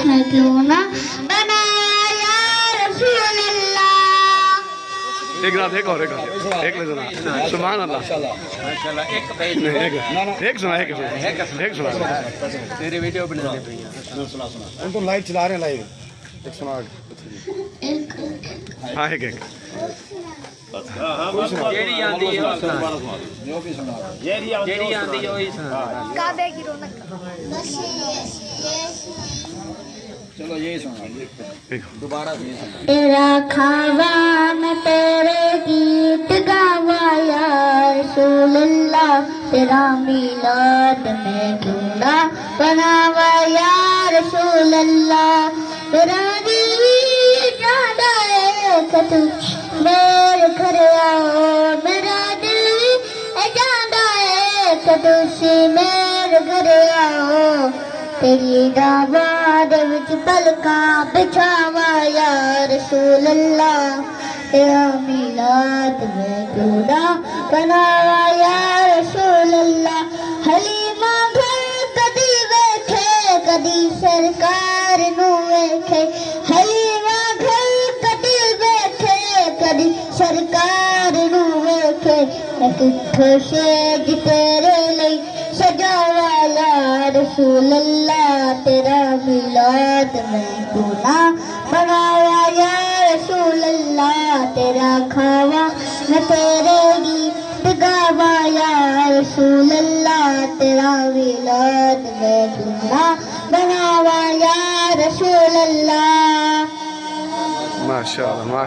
میں کیوں نہ بنایا یا رسول اللہ. ایک رات ایک اور ایک سنا سبحان اللہ ایک سنا تیری ویڈیو بنا دے بھیا ان تو لائیو چلا رہے ہیں لائیو ایک سنا ہاں ایک جیڑی آندی ہے جیڑی آندی ہے وہی سنا. کعبے کی رونق. چلو یہی سنا دوبارہ تیرا کھاوا میں تیرے گیت گاوا یا رسول اللہ. تیرا میلاد میں کیوں نہ بناوا یا رسول اللہ. تیرا دل جانا ہے کہ تو میرے گھر آؤ. میرا دل جانا ہے کہ تسی میرے گھر آؤ. تیری دعوت وچ پلکاں بچھاوا یا رسول اللہ. تیرا میلاد میں کیوں نہ بناوا یا رسول اللہ. حلیمہ گھر کدی ویکھے کدی سرکار نو ویکھے. حلیمہ گھر کدی ویکھے کدی سرکار نو ویکھے. میں کتھوں شیج تیرے لئی سجاوا یا رسول اللہ. تیرا میلاد میں کیوں نہ بناوا یا رسول اللہ. تیرا کھاوا میں تیرے گیت گاوا یا رسول اللہ. تیرا میلاد میں کیوں نہ بناوا یا رسول اللہ. ماشاء اللہ.